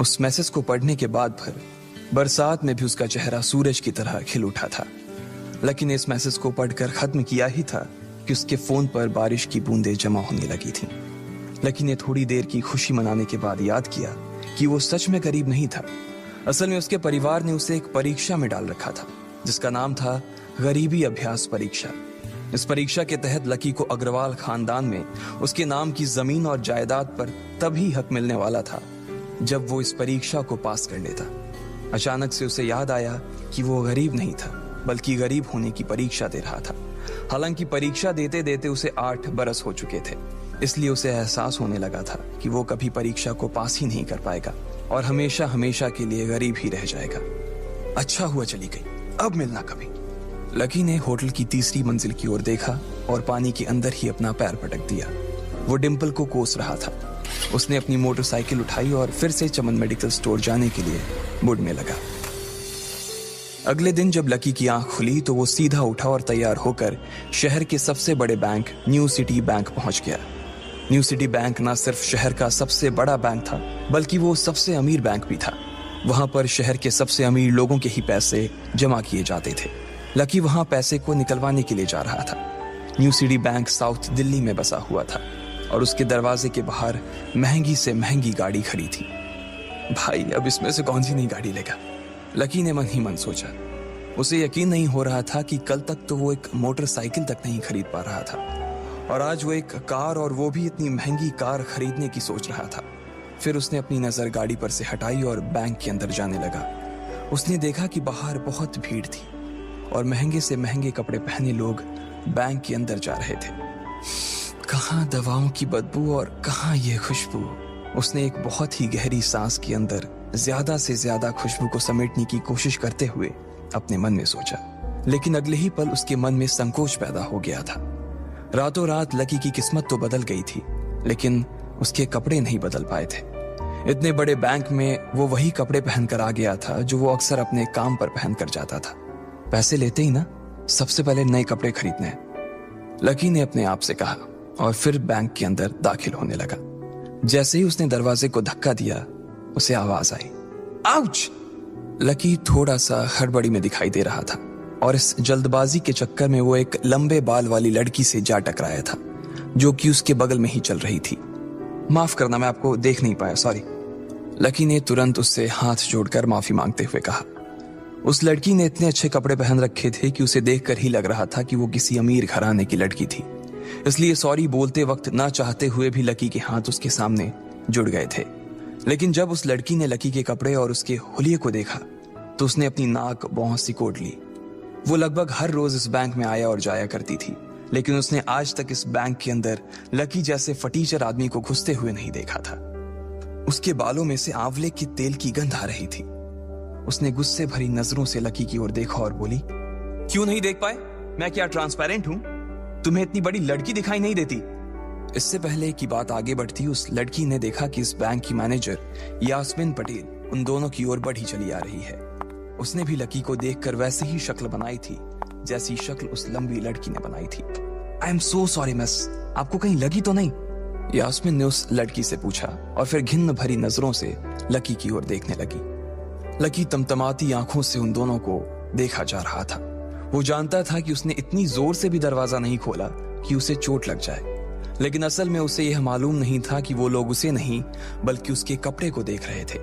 उस मैसेज को पढ़ने के बाद भर बरसात में भी उसका चेहरा सूरज की तरह खिल उठा था। लकी ने इस मैसेज को पढ़कर खत्म किया ही था कि उसके फोन पर बारिश की बूंदें जमा होने लगी थीं। लकी ने थोड़ी देर की खुशी मनाने के बाद याद किया कि वो सच में गरीब नहीं था। असल में उसके परिवार ने उसे एक परीक्षा में डाल रखा था जिसका नाम था गरीबी अभ्यास परीक्षा। इस परीक्षा के तहत लकी को अग्रवाल खानदान में उसके नाम की जमीन और जायदाद पर तभी हक मिलने वाला था जब वो इस परीक्षा को पास कर लेता। अचानक से उसे याद आया कि वो गरीब नहीं था बल्कि गरीब होने की परीक्षा दे रहा था। हालांकि परीक्षा देते देते उसे 8 बरस हो चुके थे, इसलिए उसे एहसास होने लगा था कि वो कभी परीक्षा को पास ही नहीं कर पाएगा और हमेशा हमेशा के लिए गरीब ही रह जाएगा। अच्छा हुआ चली गई, अब मिलना कभी। लकी ने होटल की तीसरी मंजिल की ओर देखा और पानी के अंदर ही अपना पैर पटक दिया। वो डिंपल को कोस रहा था। उसने अपनी मोटरसाइकिल उठाई और फिर से चमन मेडिकल स्टोर जाने के लिए मुड़ने लगा। अगले दिन जब लकी की आंख खुली तो वो सीधा उठा और तैयार होकर शहर के सबसे बड़े बैंक न्यू सिटी बैंक पहुंच गया। न्यू सिटी बैंक न सिर्फ शहर का सबसे बड़ा बैंक था बल्कि वो सबसे अमीर बैंक भी था। वहां पर शहर के सबसे अमीर लोगों के ही पैसे जमा किए जाते थे। लकी वहां पैसे को निकलवाने के लिए जा रहा था। New city bank south Delhi में बसा हुआ था और उसके दरवाजे के बाहर महंगी से महंगी गाड़ी खड़ी थी। भाई अब इसमें से कौन सी नई गाड़ी लेगा, लकी ने मन ही मन सोचा। उसे यकीन नहीं हो रहा था कि कल तक तो वो एक मोटरसाइकिल तक नहीं खरीद पा रहा था और आज वो एक कार, और वो भी इतनी महंगी कार खरीदने की सोच रहा था। फिर उसने अपनी नजर गाड़ी पर से हटाई और बैंक के अंदर जाने लगा। उसने देखा कि बाहर बहुत भीड़ थी और महंगे से महंगे कपड़े पहने लोग बैंक के अंदर जा रहे थे। कहाँ दवाओं की बदबू और कहाँ ये खुशबू। उसने एक बहुत ही गहरी सांस के अंदर ज्यादा से ज्यादा खुशबू को समेटने की कोशिश करते हुए अपने मन में सोचा, लेकिन अगले ही पल उसके मन में संकोच पैदा हो गया था। रातों रात लकी की किस्मत तो बदल गई थी, लेकिन उसके कपड़े नहीं बदल पाए थे। इतने बड़े बैंक में वो वही कपड़े पहनकर आ गया था जो वो अक्सर अपने काम पर पहनकर जाता था। पैसे लेते ही ना सबसे पहले नए कपड़े खरीदने हैं, लकी ने अपने आप से कहा और फिर बैंक के अंदर दाखिल होने लगा। जैसे ही उसने दरवाजे को धक्का दिया उसे आवाज आई, आउच! लकी थोड़ा सा हड़बड़ी में दिखाई दे रहा था और इस जल्दबाजी के चक्कर में वो एक लंबे बाल वाली लड़की से जा टकराया था जो कि उसके बगल में ही चल रही थी। माफ करना, मैं आपको देख नहीं पाया, सॉरी। लकी ने तुरंत उससे हाथ जोड़कर माफी मांगते हुए कहा। उस लड़की ने इतने अच्छे कपड़े पहन रखे थे कि उसे देखकर ही लग रहा था कि वो किसी अमीर घराने की लड़की थी, इसलिए सॉरी बोलते वक्त ना चाहते हुए भी लकी के हाथ उसके सामने जुड़ गए थे। लेकिन जब उस लड़की ने लकी के कपड़े और उसके हुलिये को देखा तो उसने अपनी नाक भौं सिकोड़ ली। वो लगभग हर रोज इस बैंक में आया और जाया करती थी, लेकिन उसने आज तक इस बैंक के अंदर लकी जैसे फटीचर आदमी को घुसते हुए नहीं देखा था। उसके बालों में से आंवले के तेल की गंध आ रही थी। उसने गुस्से भरी नजरों से लकी की ओर देखा और बोली, क्यों नहीं देख पाए? मैं क्या ट्रांसपेरेंट हूं? तुम्हें इतनी बड़ी लड़की दिखाई नहीं देती? इससे पहले कि बात आगे बढ़ती, उस लड़की ने देखा कि इस बैंक की मैनेजर यास्मीन पटेल उन दोनों की ओर बढ़ी चली आ रही है। उसने भी लकी को देखकर वैसे ही शक्ल बनाई थी जैसी शक्ल उस लंबी लड़की ने बनाई थी। I am so sorry miss, आपको कहीं लगी तो नहीं? यास्मीन ने उस लड़की से पूछा और फिर घिन्न भरी नजरों से लकी की ओर देखने लगी। लकी तमतमाती आंखों से उन दोनों को देखा जा रहा था। वो जानता था कि उसने इतनी जोर से भी दरवाजा नहीं खोला कि उसे चोट लग जाए, लेकिन असल में उसे यह मालूम नहीं था कि वो लोग उसे नहीं बल्कि उसके कपड़े को देख रहे थे।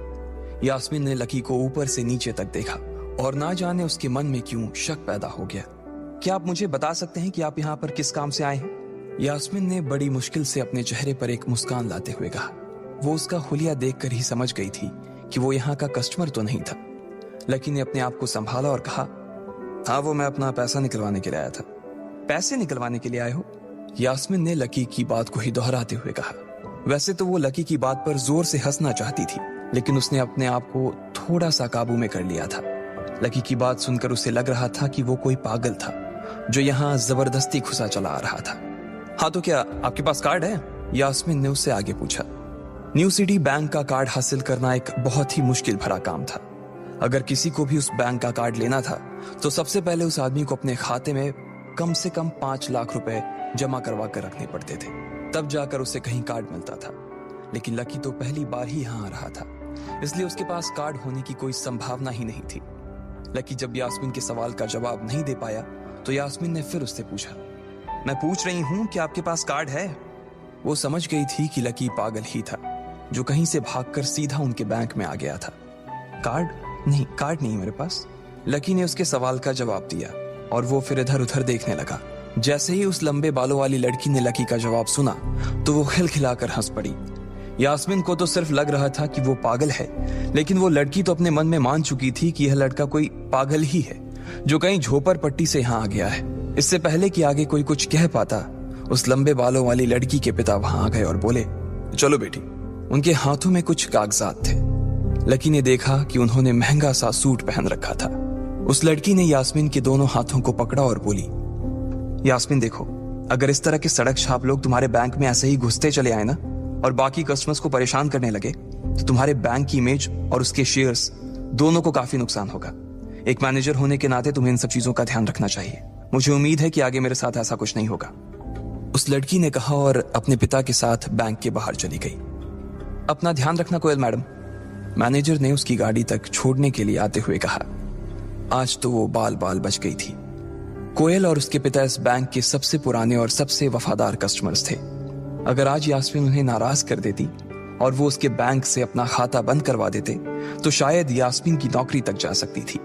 यास्मीन ने लकी को ऊपर से नीचे तक देखा और ना जाने उसके मन में क्यों शक पैदा हो गया। क्या आप मुझे बता सकते हैं कि आप यहाँ पर किस काम से आए हैं? यास्मीन ने बड़ी मुश्किल से अपने चेहरे पर एक मुस्कान लाते हुए कहा। वो उसका हुलिया देखकर ही समझ गई थी कि वो यहाँ का कस्टमर तो नहीं था। लकी ने अपने आप को संभाला और कहा, हाँ वो मैं अपना पैसा निकलवाने के लिए आया था। पैसे निकलवाने के लिए आए हो? यास्मीन ने लकी की बात को ही दोहराते हुए कहा। वैसे तो वो लकी की बात पर जोर से हंसना चाहती थी, लेकिन उसने अपने आप को थोड़ा सा काबू में कर लिया था। लकी की बात सुनकर उसे लग रहा था कि वो कोई पागल था जो यहाँ जबरदस्ती घुसा चला आ रहा था। हाँ तो क्या आपके पास कार्ड है? यास्मीन ने उससे आगे पूछा। न्यू सिटी बैंक का कार्ड हासिल करना एक बहुत ही मुश्किल भरा काम था। अगर किसी को भी उस बैंक का कार्ड लेना था तो सबसे पहले उस आदमी को अपने खाते में कम से कम 5 लाख रुपए जमा करवा कर रखने पड़ते थे, तब जाकर उसे कहीं कार्ड मिलता था। लेकिन लकी तो पहली बार ही यहाँ आ रहा था, इसलिए उसके पास कार्ड होने की कोई संभावना ही नहीं थी। लकी जब यास्मीन के सवाल का जवाब नहीं दे पाया तो यास्मीन ने फिर उससे पूछा, मैं पूछ रही हूं कि आपके पास कार्ड है? वो समझ गई थी कि लकी पागल ही था जो कहीं से भागकर सीधा उनके बैंक में आ गया था। कार्ड नहीं मेरे पास। लकी ने उसके सवाल का जवाब दिया और वो फिर इधर उधर देखने लगा। जैसे ही उस लंबे बालों वाली लड़की ने लकी का जवाब सुना तो वो खिलखिलाकर हंस पड़ी। यास्मीन को तो सिर्फ लग रहा था कि वो पागल है, लेकिन वो लड़की तो अपने मन में मान चुकी थी कि यह लड़का कोई पागल ही है जो कहीं झोपड़ पट्टी से यहाँ आ गया है। इससे पहले कि आगे कोई कुछ कह पाता, उस लंबे बालों वाली लड़की के पिता वहां आ गए और बोले, चलो बेटी। उनके हाथों में कुछ कागजात थे। लकी ने देखा कि उन्होंने महंगा सा सूट पहन रखा था। उस लड़की ने यास्मीन के दोनों हाथों को पकड़ा और बोली, यास्मीन देखो, अगर इस तरह के सड़क छाप लोग तुम्हारे बैंक में ऐसे ही घुसते चले आए ना और बाकी कस्टमर्स को परेशान करने लगे तो तुम्हारे बैंक की इमेज और उसके शेयर्स दोनों को काफी नुकसान होगा। एक मैनेजर होने के नाते तुम्हें इन सब चीजों का ध्यान रखना चाहिए। मुझे उम्मीद है कि आगे मेरे साथ ऐसा कुछ नहीं होगा। उस लड़की ने कहा और अपने पिता के साथ बैंक के बाहर चली गई। अपना ध्यान रखना कोयल मैडम, मैनेजर ने उसकी गाड़ी तक छोड़ने के लिए आते हुए कहा। आज तो वो बाल बाल बच गई थी। कोयल और उसके पिता इस बैंक के सबसे पुराने और सबसे वफादार कस्टमर्स थे। अगर आज यास्मीन उन्हें नाराज कर देती और वो उसके बैंक से अपना खाता बंद करवा देते तो शायद यास्मीन की नौकरी तक जा सकती थी।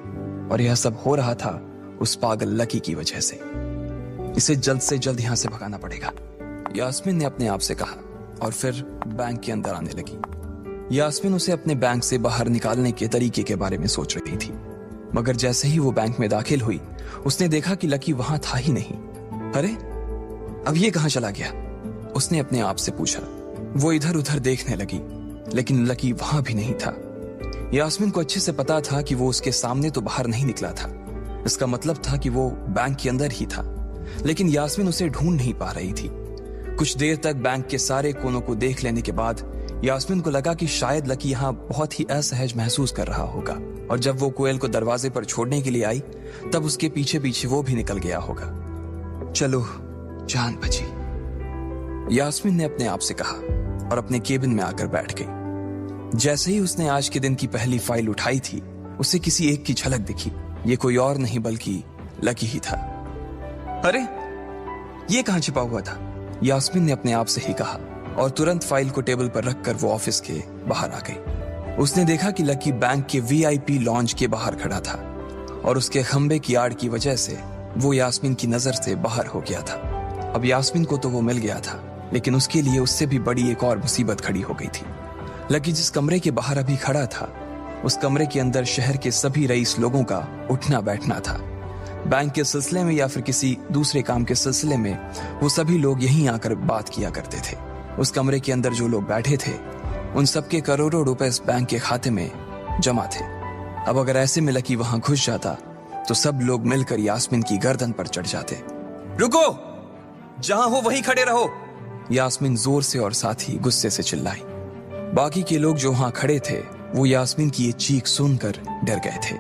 और यह सब हो रहा था उस पागल लकी की वजह से। इसे जल्द से जल्द यहां से भगाना पड़ेगा, यास्मीन ने अपने आप से कहा और फिर बैंक के अंदर आने लगी। यास्मीन उसे अपने बैंक से बाहर निकालने के तरीके के बारे में सोच रही थी, मगर जैसे ही वो बैंक में दाखिल हुई उसने देखा कि लकी वहां था ही नहीं। अरे अब ये कहां चला गया? उसने अपने आप से पूछा। वो इधर उधर देखने लगी, लेकिन लकी वहां भी नहीं था। यास्मीन को अच्छे से पता था कि वो उसके सामने तो बाहर नहीं निकला था। इसका मतलब था कि वो बैंक के अंदर ही था, लेकिन यास्मीन उसे ढूंढ नहीं पा रही थी। कुछ देर तक बैंक के सारे कोनों को देख लेने के बाद यास्मीन को लगा कि शायद लकी यहाँ बहुत ही असहज महसूस कर रहा होगा, और जब वो कोयल को दरवाजे पर छोड़ने के लिए आई तब उसके पीछे पीछे वो भी निकल गया होगा। चलो जान बची, यास्मीन ने अपने आप से कहा और अपने केबिन में आकर बैठ गई। जैसे ही उसने आज के दिन की पहली फाइल उठाई थी उसे किसी एक की झलक दिखी। ये कोई और नहीं बल्कि लकी ही था। अरे ये कहां छिपा हुआ था? यास्मीन ने अपने आप से ही कहा और तुरंत फाइल को टेबल पर रखकर वो ऑफिस के बाहर आ गई। उसने देखा कि लकी बैंक के वीआईपी लॉन्ज के बाहर खड़ा था और उसके खंबे की आड़ की वजह से वो यास्मीन की नजर से बाहर हो गया था। अब यास्मीन को तो वो मिल गया था, लेकिन उसके लिए उससे भी बड़ी एक और मुसीबत खड़ी हो गई थी। लकी जिस कमरे के बाहर अभी खड़ा था उस कमरे के अंदर शहर के सभी रईस लोगों का उठना बैठना था। बैंक के सिलसिले में या फिर किसी दूसरे काम के सिलसिले में वो सभी लोग यहीं आकर बात किया करते थे। उस कमरे के अंदर जो लोग बैठे थे उन सबके करोड़ों रुपए इस बैंक के खाते में जमा थे। अब अगर ऐसे में लकी वहां घुस जाता तो सब लोग मिलकर यास्मीन की गर्दन पर चढ़ जाते। रुको, जहां हो वहीं खड़े रहो, यास्मीन जोर से और साथ ही गुस्से से चिल्लाई। बाकी के लोग जो वहां खड़े थे वो यास्मीन की ये चीख सुनकर डर गए थे।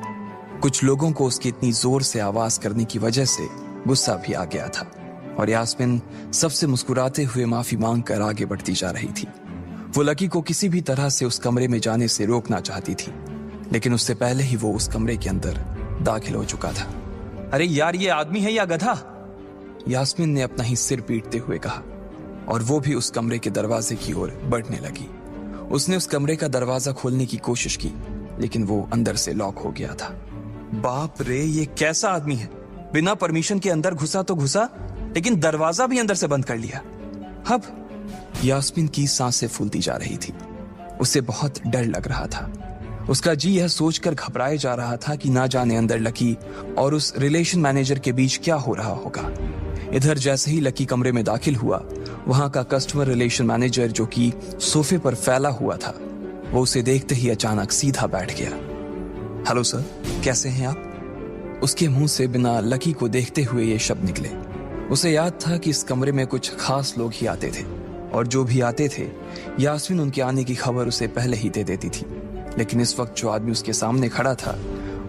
कुछ लोगों को उसकी इतनी जोर से आवाज करने की वजह से गुस्सा भी आ गया था और यास्मीन सबसे मुस्कुराते हुए माफी मांगकर आगे बढ़ती जा रही थी। वो लकी को किसी भी तरह से उस कमरे में जाने से रोकना चाहती थी, लेकिन उससे पहले ही वो उस कमरे के अंदर दाखिल हो चुका था। अरे यार, ये आदमी है या गधा? यास्मीन ने अपना ही सिर पीटते हुए कहा और वो भी उस कमरे के दरवाजे की ओर बढ़ने लगी। उसने उस कमरे का दरवाजा खोलने की कोशिश की, लेकिन वो अंदर से लॉक हो गया था। बाप रे, ये कैसा आदमी है? बिना परमिशन के अंदर घुसा तो घुसा, लेकिन दरवाजा भी अंदर से बंद कर लिया। अब यास्मीन की सांसें फूलती जा रही थी। उसे बहुत डर लग रहा था। उसका जी यह सोचकर घबराए जा रहा था कि ना जाने अंदर लकी और उस रिलेशन मैनेजर के बीच क्या हो रहा होगा। इधर जैसे ही लकी कमरे में दाखिल हुआ, वहां का कस्टमर रिलेशन मैनेजर जो कि सोफे पर फैला हुआ था, वो उसे देखते ही अचानक सीधा बैठ गया। हेलो सर, कैसे हैं आप? उसके मुंह से बिना लकी को देखते हुए ये शब्द निकले। उसे याद था कि इस कमरे में कुछ खास लोग ही आते थे और जो भी आते थे यास्मीन उनके आने की खबर उसे पहले ही दे देती थी। लेकिन इस वक्त जो आदमी उसके सामने खड़ा था,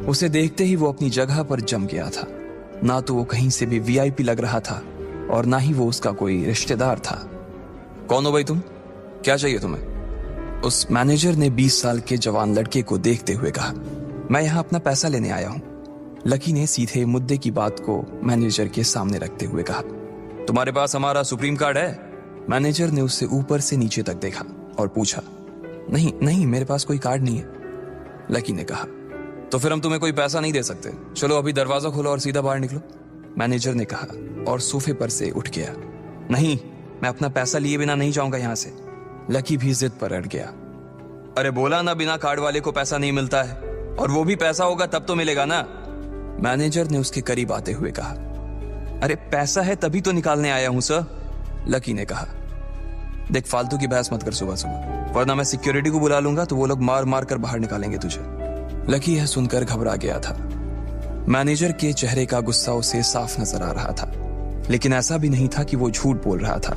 उसे देखते ही वो अपनी जगह पर जम गया था। ना तो वो कहीं से भी वीआईपी लग रहा था और ना ही वो उसका कोई रिश्तेदार था। कौन हो भाई तुम? क्या चाहिए तुम्हें? उस मैनेजर ने 20 साल के जवान लड़के को देखते हुए कहा, मैं यहाँ अपना पैसा लेने आया हूँ। लकी ने सीधे मुद्दे की बात को मैनेजर के सामने रखते हुए कहा, तुम्हारे पास हमारा सुप्रीम कार्ड है? मैनेजर ने उससे ऊपर से नीचे तक देखा और पूछा, नहीं नहीं, मेरे पास कोई कार्ड नहीं है। लकी ने कहा, तो फिर हम तुम्हें कोई पैसा नहीं दे सकते। चलो अभी दरवाजा खोलो और सीधा बाहर निकलो। मैनेजर ने कहा और सोफे पर से उठ गया। नहीं, मैं अपना पैसा लिए बिना नहीं जाऊंगा यहां से। लकी भी जिद पर अड़ गया। अरे बोला ना, बिना कार्ड वाले को पैसा नहीं मिलता है, और वो भी पैसा होगा तब तो मिलेगा ना। मैनेजर ने उसके करीब आते हुए कहा, अरे पैसा है तभी तो निकालने आया हूं सर। लकी ने कहा, देख फालतू की बहस मत कर सुबह सुबह, वरना मैं सिक्योरिटी को बुला लूंगा तो वो लोग मार मार कर बाहर निकालेंगे तुझे। लकी यह सुनकर घबरा गया था। मैनेजर के चेहरे का गुस्सा उसे साफ नजर आ रहा था, लेकिन ऐसा भी नहीं था कि वो झूठ बोल रहा था।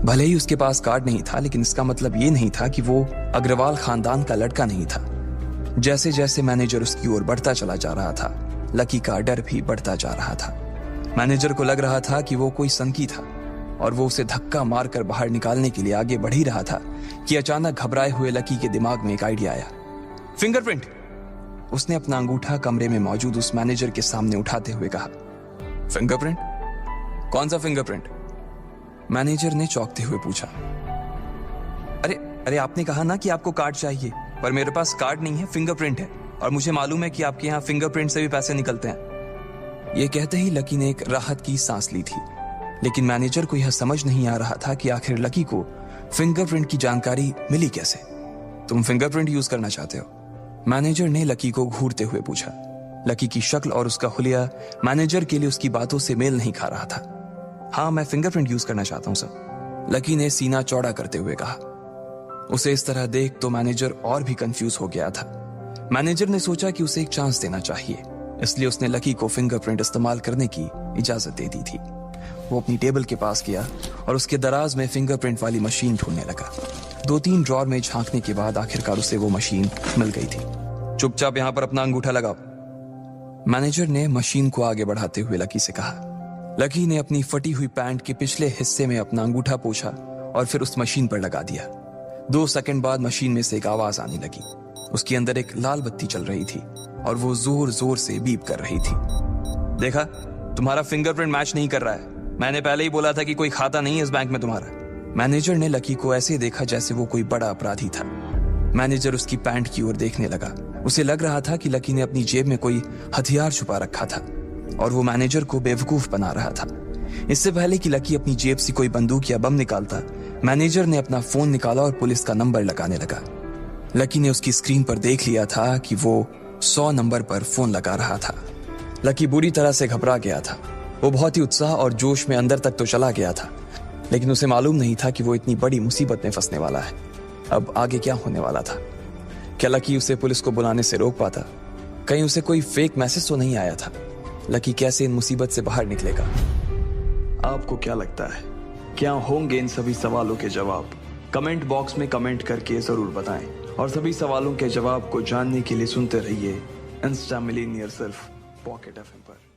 भले ही उसके पास कार्ड नहीं था, लेकिन इसका मतलब ये नहीं था कि वो अग्रवाल खानदान का लड़का नहीं था। जैसे जैसे मैनेजर उसकी ओर बढ़ता चला जा रहा था, लकी का डर भी बढ़ता जा रहा था। मैनेजर को लग रहा था कि वो कोई संकी था और वो उसे धक्का मारकर बाहर निकालने के लिए आगे बढ़ ही रहा था कि अचानक घबराए हुए लकी के दिमाग में एक आइडिया आया। फिंगरप्रिंट! उसने अपना अंगूठा कमरे में मौजूद उस मैनेजर के सामने उठाते हुए कहा, फिंगरप्रिंट? कौन सा फिंगरप्रिंट? मैनेजर ने चौंकते हुए पूछा। अरे अरे आपने कहा ना कि आपको कार्ड चाहिए, पर मेरे पास कार्ड नहीं है, फिंगरप्रिंट है, और मुझे मालूम है कि आपके यहाँ फिंगरप्रिंट से भी पैसे निकलते हैं। यह कहते ही लकी ने एक राहत की सांस ली थी, लेकिन मैनेजर को यह समझ नहीं आ रहा था कि आखिर लकी को फिंगरप्रिंट की जानकारी मिली कैसे। तुम फिंगरप्रिंट यूज करना चाहते हो? मैनेजर ने लकी को घूरते हुए पूछा। लकी की शक्ल और उसका हुलिया मैनेजर के लिए उसकी बातों से मेल नहीं खा रहा था। हाँ, मैं फिंगरप्रिंट यूज करना चाहता हूं सर, लकी ने सीना चौड़ा करते हुए कहा। उसे इस तरह देख तो मैनेजर और भी कंफ्यूज हो गया था। मैनेजर ने सोचा कि उसे एक चांस देना चाहिए, इसलिए उसने लकी को फिंगरप्रिंट इस्तेमाल करने की इजाजत दे दी थी। वो अपनी टेबल के पास गया और उसके दराज में फिंगरप्रिंट वाली मशीन ढूंढने लगा। 2-3 ड्रॉर में झांकने के बाद आखिरकार उसे वो मशीन मिल गई थी। चुपचाप यहां पर अपना अंगूठा लगाओ, मैनेजर ने मशीन को आगे बढ़ाते हुए लकी से कहा। लकी ने अपनी फटी हुई पैंट के पिछले हिस्से में अपना अंगूठा पोंछा और फिर उस मशीन पर लगा दिया। 2 सेकंड बाद मशीन में से एक आवाज आने लगी। उसके अंदर एक लाल बत्ती चल रही थी और वो जोर जोर से बीप कर रही थी। देखा, तुम्हारा फिंगरप्रिंट मैच नहीं कर रहा है। मैंने पहले ही बोला था कि कोई खाता नहीं है इस बैंक में तुम्हारा। मैनेजर ने लकी को ऐसे देखा जैसे वो कोई बड़ा अपराधी था। मैनेजर उसकी पैंट की ओर देखने लगा। उसे लग रहा था कि लकी ने अपनी जेब में कोई हथियार छुपा रखा था और वो मैनेजर को बेवकूफ बना रहा था। इससे पहले कि लकी अपनी जेब से कोई बंदूक या बम निकालता, मैनेजर ने अपना फोन निकाला और पुलिस का नंबर लगाने लगा। लकी ने उसकी स्क्रीन पर देख लिया था कि वो 100 नंबर पर फोन लगा रहा था। लकी बुरी तरह से घबरा गया था। वो बहुत ही उत्साह और जोश में अंदर तक तो चला गया था, लेकिन उसे मालूम नहीं था कि वो इतनी बड़ी मुसीबत में फंसने वाला है। अब आगे क्या होने वाला था? क्या लकी उसे पुलिस को बुलाने से रोक पाता? कहीं उसे कोई फेक मैसेज तो नहीं आया था? लकी कैसे इन मुसीबत से बाहर निकलेगा? आपको क्या लगता है, क्या होंगे इन सभी सवालों के जवाब? कमेंट बॉक्स में कमेंट करके जरूर बताएं, और सभी सवालों के जवाब को जानने के लिए सुनते रहिए इंस्टा मिलीनियर सिर्फ पॉकेट एफएम पर।